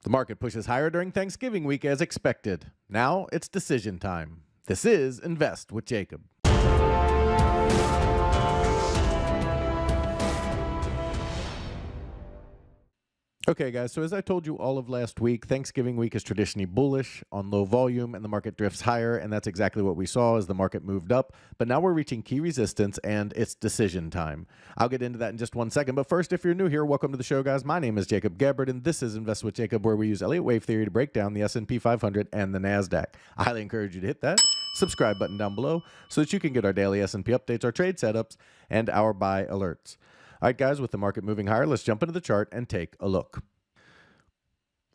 The market pushes higher during Thanksgiving week as expected. Now it's decision time. This is Invest with Jacob. Okay, guys, so as I told you all of last week, Thanksgiving week is traditionally bullish on low volume and the market drifts higher, and that's exactly what we saw as the market moved up. But now we're reaching key resistance and it's decision time. I'll get into that in just 1 second. But first, if you're new here, welcome to the show, guys. My name is Jacob Gabbard, and this is Invest with Jacob, where we use Elliott Wave Theory to break down the SP 500 and the NASDAQ. I highly encourage you to hit that subscribe button down below so that you can get our daily S&P updates, our trade setups, and our buy alerts. All right, guys, with the market moving higher, let's jump into the chart and take a look.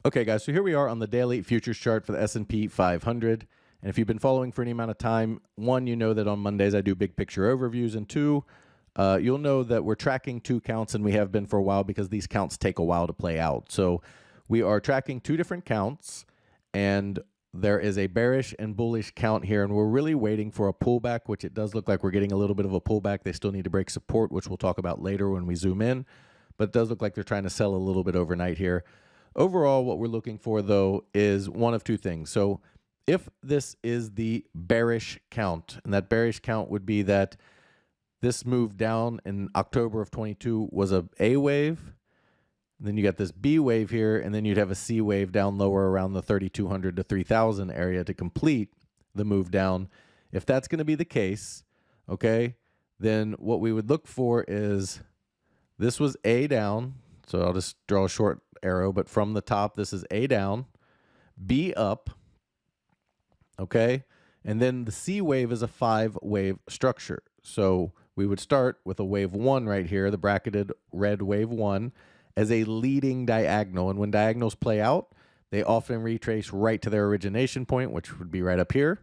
Okay, guys, so here we are on the daily futures chart for the S&P 500. And if you've been following for any amount of time, one, you know that on Mondays I do big picture overviews, and two, you'll know that we're tracking two counts, and we have been for a while because these counts take a while to play out. So we are tracking two different counts, and there is a bearish and bullish count here, and we're really waiting for a pullback, which it does look like we're getting a little bit of a pullback. They still need to break support, which we'll talk about later when we zoom in, but it does look like they're trying to sell a little bit overnight here. Overall, what we're looking for, though, is one of two things. So if this is the bearish count, and that bearish count would be that this move down in October of 22 was a A wave, then you got this B wave here, and then you'd have a C wave down lower around the 3,200 to 3,000 area to complete the move down. If that's going to be the case, okay, then what we would look for is this was A down. So I'll just draw a short arrow, but from the top, this is A down, B up, okay? And then the C wave is a 5-wave structure. So we would start with a wave 1 right here, the bracketed red wave 1, as a leading diagonal. And when diagonals play out, they often retrace right to their origination point, which would be right up here.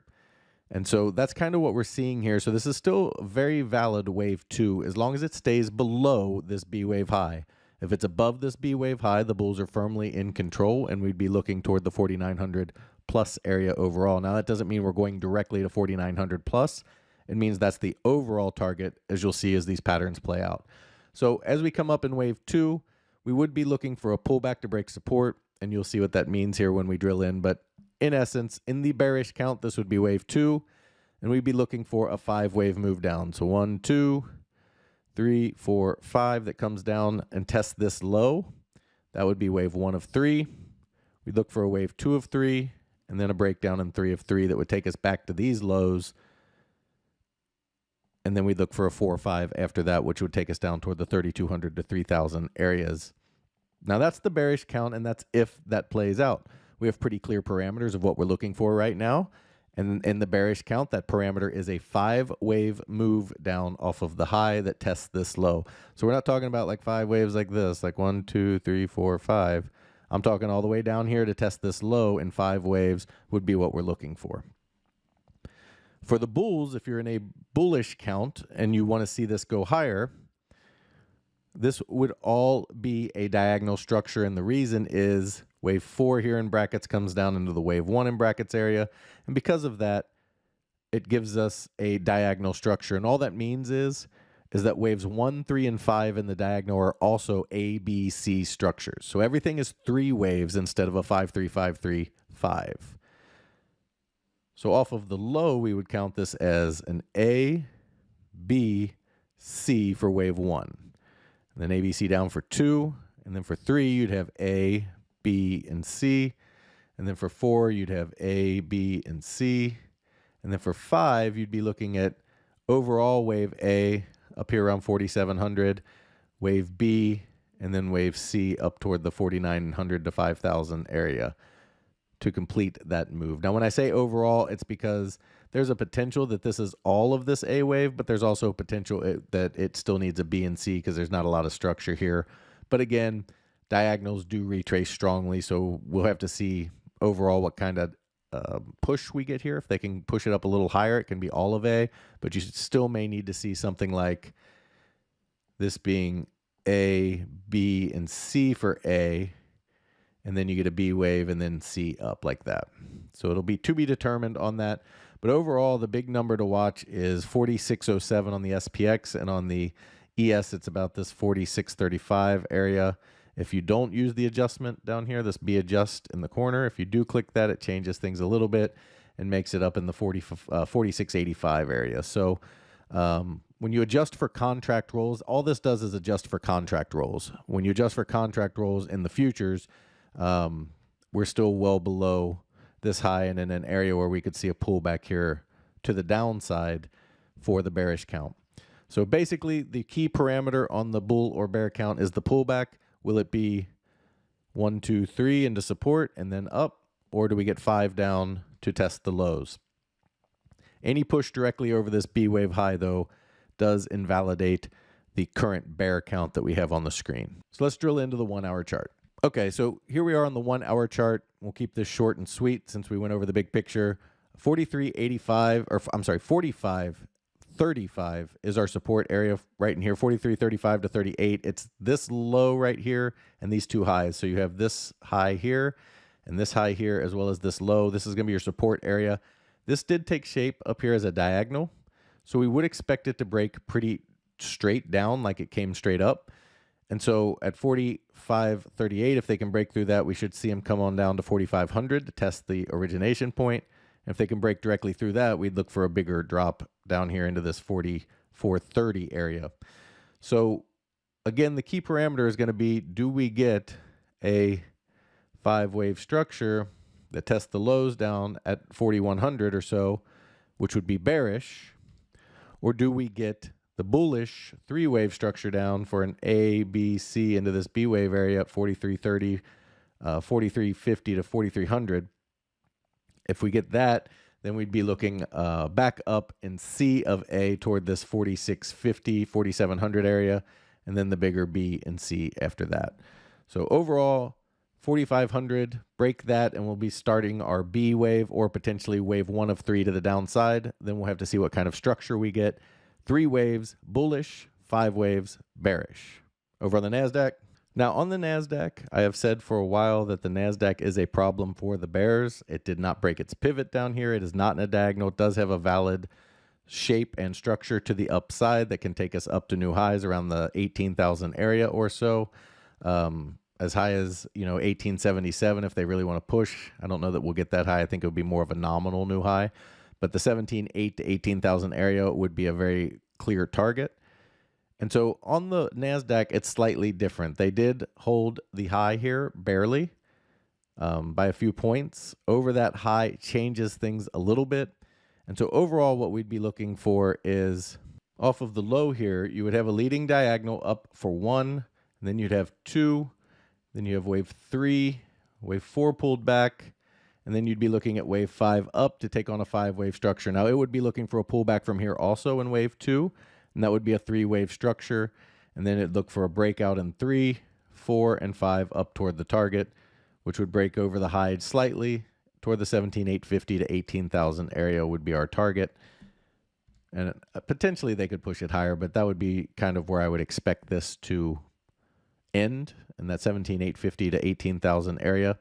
And so that's kind of what we're seeing here. So this is still a very valid wave 2, as long as it stays below this B wave high. If it's above this B wave high, the bulls are firmly in control, and we'd be looking toward the 4,900 plus area overall. Now, that doesn't mean we're going directly to 4,900 plus. It means that's the overall target, as you'll see as these patterns play out. So as we come up in wave 2, we would be looking for a pullback to break support, and you'll see what that means here when we drill in. But in essence, in the bearish count, this would be wave 2, and we'd be looking for a 5-wave move down. So 1, 2, 3, 4, 5 that comes down and tests this low. That would be wave 1 of 3. We look for a wave 2 of 3, and then a breakdown in 3 of 3 that would take us back to these lows. And then we look for a 4 or 5 after that, which would take us down toward the 3,200 to 3,000 areas. Now that's the bearish count, and that's if that plays out. We have pretty clear parameters of what we're looking for right now. And in the bearish count, that parameter is a 5-wave move down off of the high that tests this low. So we're not talking about like 5 waves like this, like 1, 2, 3, 4, 5. I'm talking all the way down here to test this low in 5 waves would be what we're looking for. For the bulls, if you're in a bullish count and you want to see this go higher, this would all be a diagonal structure, and the reason is wave 4 here in brackets comes down into the wave 1 in brackets area, and because of that, it gives us a diagonal structure. And all that means is that waves 1, 3, and 5 in the diagonal are also A, B, C structures. So everything is 3 waves instead of a 5, 3, 5, 3, 5. So off of the low, we would count this as an A, B, C for wave 1. And then ABC down for 2, and then for 3, you'd have A, B, and C. And then for 4, you'd have A, B, and C. And then for 5, you'd be looking at overall wave A up here around 4,700, wave B, and then wave C up toward the 4,900 to 5,000 area to complete that move. Now, when I say overall, it's because there's a potential that this is all of this A wave, but there's also a potential that it still needs a B and C because there's not a lot of structure here. But again, diagonals do retrace strongly, so we'll have to see overall what kind of push we get here. If they can push it up a little higher, it can be all of A, but you still may need to see something like this being A, B, and C for A, and then you get a B wave and then C up like that. So it'll be to be determined on that. But overall, the big number to watch is 4607 on the SPX, and on the ES, it's about this 4635 area. If you don't use the adjustment down here, this B adjust in the corner, if you do click that, it changes things a little bit and makes it up in the 46.85 area. So when you adjust for contract rolls, all this does is adjust for contract rolls. When you adjust for contract rolls in the futures, we're still well below this high and in an area where we could see a pullback here to the downside for the bearish count. So basically, the key parameter on the bull or bear count is the pullback. Will it be 1, 2, 3 into support and then up, or do we get 5 down to test the lows? Any push directly over this B wave high, though, does invalidate the current bear count that we have on the screen. So let's drill into the 1 hour chart. Okay, so here we are on the 1 hour chart. We'll keep this short and sweet since we went over the big picture. 43.85, or I'm sorry, 45.35 is our support area right in here, 43.35 to 38. It's this low right here and these two highs. So you have this high here and this high here, as well as this low. This is going to be your support area. This did take shape up here as a diagonal. So we would expect it to break pretty straight down like it came straight up. And so at 45.38, if they can break through that, we should see them come on down to 4,500 to test the origination point. And if they can break directly through that, we'd look for a bigger drop down here into this 44.30 area. So again, the key parameter is going to be, do we get a 5-wave structure that tests the lows down at 4,100 or so, which would be bearish, or do we get the bullish 3-wave structure down for an A, B, C into this B wave area at 43.30, 43.50 to 4,300. If we get that, then we'd be looking back up in C of A toward this 46.50, 4,700 area, and then the bigger B and C after that. So overall, 4,500, break that, and we'll be starting our B wave or potentially wave 1 of 3 to the downside. Then we'll have to see what kind of structure we get. 3 waves, bullish, 5 waves, bearish. Over on the NASDAQ. Now on the NASDAQ, I have said for a while that the NASDAQ is a problem for the bears. It did not break its pivot down here. It is not in a diagonal. It does have a valid shape and structure to the upside that can take us up to new highs around the 18,000 area or so. As high as, 1877 if they really want to push. I don't know that we'll get that high. I think it would be more of a nominal new high. But the 17.8 to 18,000 area would be a very clear target. And so on the NASDAQ, it's slightly different. They did hold the high here barely by a few points. Over that high changes things a little bit. And so overall, what we'd be looking for is off of the low here, you would have a leading diagonal up for 1, and then you'd have 2, then you have wave 3, wave 4 pulled back, and then you'd be looking at wave 5 up to take on a 5-wave structure. Now, it would be looking for a pullback from here also in wave 2, and that would be a 3-wave structure. And then it'd look for a breakout in 3, 4, and 5 up toward the target, which would break over the high slightly toward the 17,850 to 18,000 area would be our target. And potentially they could push it higher, but that would be kind of where I would expect this to end, in that 17,850 to 18,000 area,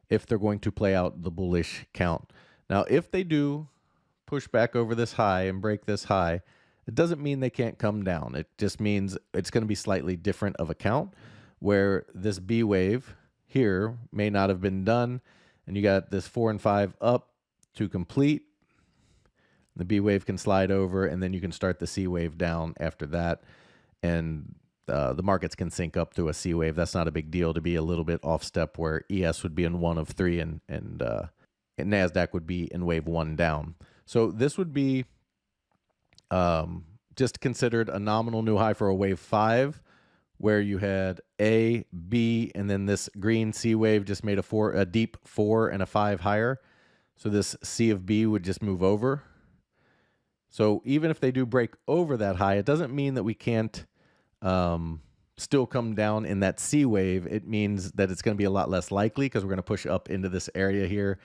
if they're going to play out the bullish count. Now, if they do push back over this high and break this high, it doesn't mean they can't come down. It just means it's going to be slightly different of a count, where this B wave here may not have been done, and you got this 4 and 5 up to complete. The B wave can slide over, and then you can start the C wave down after that, and the markets can sync up to a C wave. That's not a big deal to be a little bit off step, where ES would be in 1 of 3 and NASDAQ would be in wave 1 down. So this would be just considered a nominal new high for a wave 5, where you had A, B, and then this green C wave just made a deep 4 and a 5 higher. So this C of B would just move over. So even if they do break over that high, it doesn't mean that we can't still come down in that C wave. It means that it's going to be a lot less likely, because we're going to push up into this area here,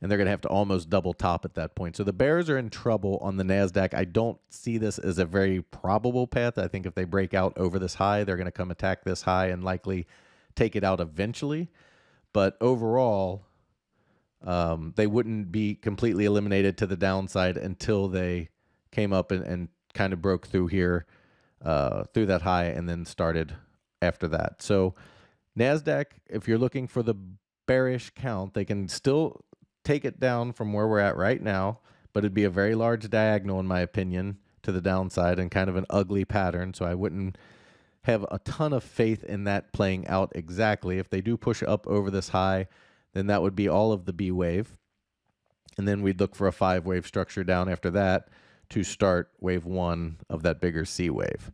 and they're going to have to almost double top at that point. So the bears are in trouble on the NASDAQ. I don't see this as a very probable path. I think if they break out over this high, they're going to come attack this high and likely take it out eventually. But overall, they wouldn't be completely eliminated to the downside until they came up and kind of broke through here, through that high, and then started after that. So NASDAQ, if you're looking for the bearish count, they can still take it down from where we're at right now, but it'd be a very large diagonal, in my opinion, to the downside and kind of an ugly pattern. So I wouldn't have a ton of faith in that playing out exactly. If they do push up over this high, then that would be all of the B wave. And then we'd look for a 5-wave structure down after that to start wave 1 of that bigger C wave.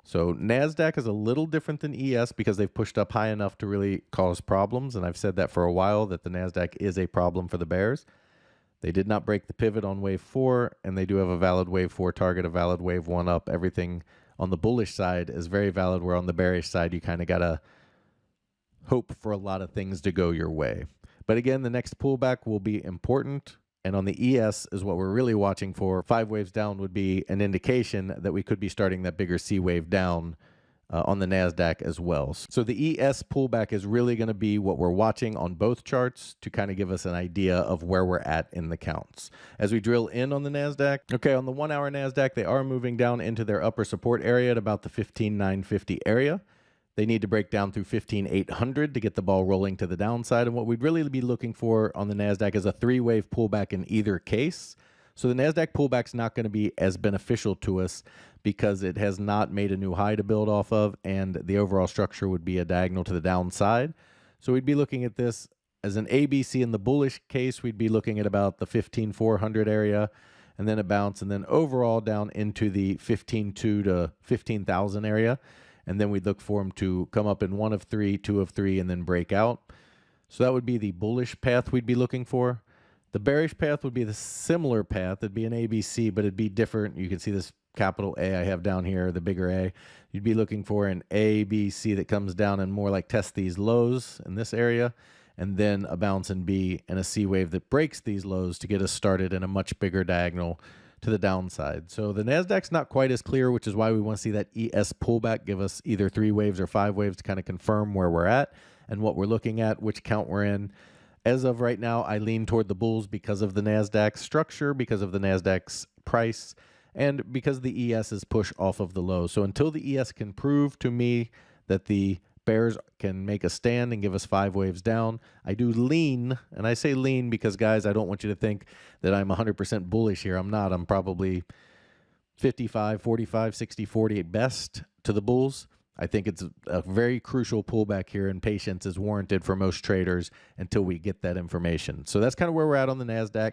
So NASDAQ is a little different than ES because they've pushed up high enough to really cause problems. And I've said that for a while, that the NASDAQ is a problem for the bears. They did not break the pivot on wave 4, and they do have a valid wave 4 target, a valid wave 1 up. Everything on the bullish side is very valid, where on the bearish side, you kind of got to hope for a lot of things to go your way. But again, the next pullback will be important. And on the ES is what we're really watching for. 5 waves down would be an indication that we could be starting that bigger C wave down on the NASDAQ as well. So the ES pullback is really going to be what we're watching on both charts to kind of give us an idea of where we're at in the counts. As we drill in on the NASDAQ, okay, on the 1-hour NASDAQ, they are moving down into their upper support area at about the 15,950 area. They need to break down through 15,800 to get the ball rolling to the downside. And what we'd really be looking for on the NASDAQ is a 3-wave pullback in either case. So the NASDAQ pullback's not going to be as beneficial to us because it has not made a new high to build off of, and the overall structure would be a diagonal to the downside. So we'd be looking at this as an ABC. In the bullish case, we'd be looking at about the 15,400 area, and then a bounce, and then overall down into the 15,200 to 15,000 area. And then we'd look for them to come up in 1 of 3, 2 of 3, and then break out. So that would be the bullish path we'd be looking for. The bearish path would be the similar path. It'd be an ABC, but it'd be different. You can see this capital A I have down here, the bigger A. You'd be looking for an ABC that comes down and more like test these lows in this area, and then a bounce in B and a C wave that breaks these lows to get us started in a much bigger diagonal to the downside. So the NASDAQ's not quite as clear, which is why we want to see that ES pullback give us either 3 waves or 5 waves to kind of confirm where we're at and what we're looking at, which count we're in. As of right now, I lean toward the bulls because of the NASDAQ structure, because of the NASDAQ's price, and because the ES is push off of the low. So until the ES can prove to me that the bears can make a stand and give us 5 waves down, I do lean, and I say lean because, guys, I don't want you to think that I'm 100% bullish here. I'm not. I'm probably 55, 45, 60, 40 at best to the bulls. I think it's a very crucial pullback here, and patience is warranted for most traders until we get that information. So that's kind of where we're at on the NASDAQ.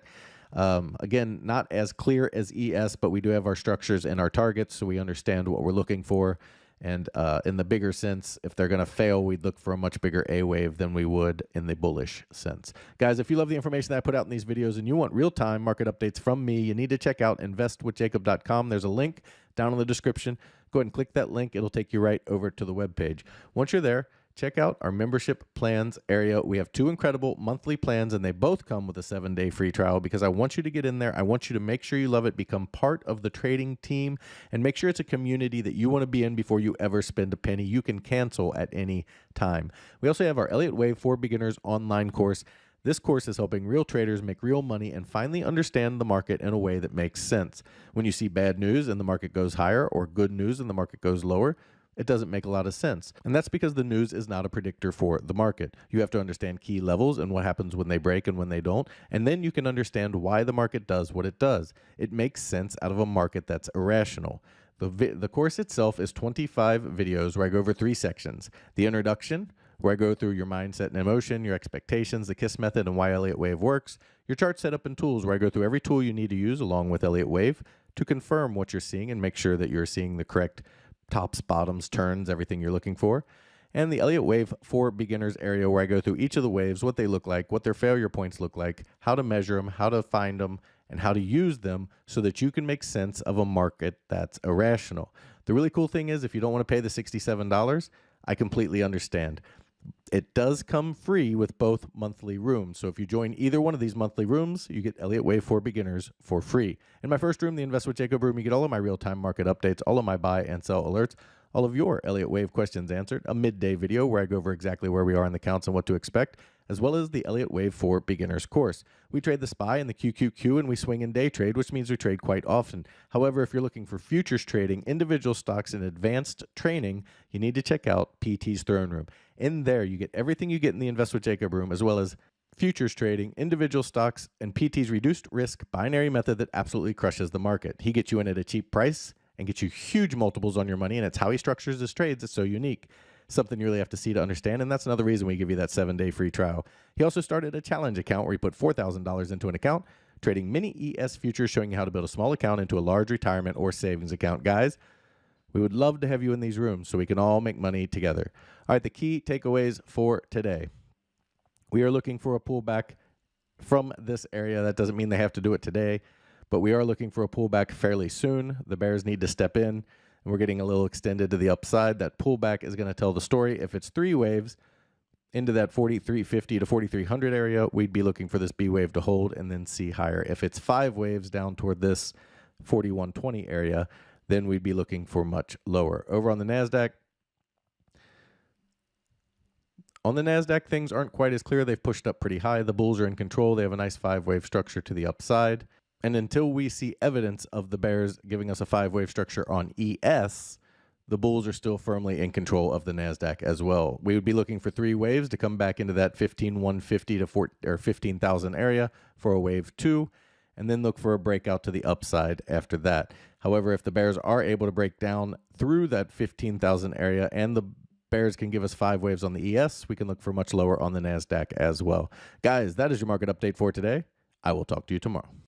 Again, not as clear as ES, but we do have our structures and our targets, so we understand what we're looking for. And in the bigger sense, if they're going to fail, we'd look for a much bigger A wave than we would in the bullish sense. Guys, if you love the information that I put out in these videos and you want real-time market updates from me, you need to check out investwithjacob.com. There's a link down in the description. Go ahead and click that link. It'll take you right over to the webpage. Once you're there, check out our membership plans area. We have 2 incredible monthly plans, and they both come with a 7-day free trial because I want you to get in there. I want you to make sure you love it, become part of the trading team, and make sure it's a community that you want to be in before you ever spend a penny. You can cancel at any time. We also have our Elliott Wave for Beginners online course. This course is helping real traders make real money and finally understand the market in a way that makes sense. When you see bad news and the market goes higher, or good news and the market goes lower, it doesn't make a lot of sense. And that's because the news is not a predictor for the market. You have to understand key levels and what happens when they break and when they don't. And then you can understand why the market does what it does. It makes sense out of a market that's irrational. The course itself is 25 videos where I go over 3 sections. The introduction, where I go through your mindset and emotion, your expectations, the KISS method, and why Elliott Wave works. Your chart setup and tools, where I go through every tool you need to use along with Elliott Wave to confirm what you're seeing and make sure that you're seeing the correct tops, bottoms, turns, everything you're looking for. And the Elliott Wave for Beginners area, where I go through each of the waves, what they look like, what their failure points look like, how to measure them, how to find them, and how to use them so that you can make sense of a market that's irrational. The really cool thing is, if you don't want to pay the $67, I completely understand. It does come free with both monthly rooms. So if you join either one of these monthly rooms, you get Elliott Wave for Beginners for free. In my first room, the Invest with Jacob room, you get all of my real-time market updates, all of my buy and sell alerts, all of your Elliott Wave questions answered, a midday video where I go over exactly where we are in the counts and what to expect, as well as the Elliott Wave for Beginners course. We trade the SPY and the QQQ, and we swing and day trade, which means we trade quite often. However, if you're looking for futures trading, individual stocks, and advanced training, you need to check out PT's Throne Room. In there, you get everything you get in the Invest with Jacob room, as well as futures trading, individual stocks, and PT's reduced risk binary method that absolutely crushes the market. He gets you in at a cheap price and gets you huge multiples on your money, and it's how he structures his trades. It's so unique. Something you really have to see to understand, and that's another reason we give you that 7-day free trial. He also started a challenge account where he put $4,000 into an account, trading mini ES futures, showing you how to build a small account into a large retirement or savings account. Guys, we would love to have you in these rooms so we can all make money together. All right, the key takeaways for today. We are looking for a pullback from this area. That doesn't mean they have to do it today, but we are looking for a pullback fairly soon. The bears need to step in, and we're getting a little extended to the upside. That pullback is going to tell the story. If it's 3 waves into that 4350 to 4300 area, we'd be looking for this B wave to hold and then see higher. If it's 5 waves down toward this 4120 area, then we'd be looking for much lower. Over on the NASDAQ, things aren't quite as clear. They've pushed up pretty high. The bulls are in control. They have a nice 5-wave structure to the upside. And until we see evidence of the bears giving us a 5-wave structure on ES, the bulls are still firmly in control of the NASDAQ as well. We would be looking for 3 waves to come back into that 15,150 to 15,000 area for a wave 2, and then look for a breakout to the upside after that. However, if the bears are able to break down through that 15,000 area and the bears can give us 5 waves on the ES, we can look for much lower on the NASDAQ as well. Guys, that is your market update for today. I will talk to you tomorrow.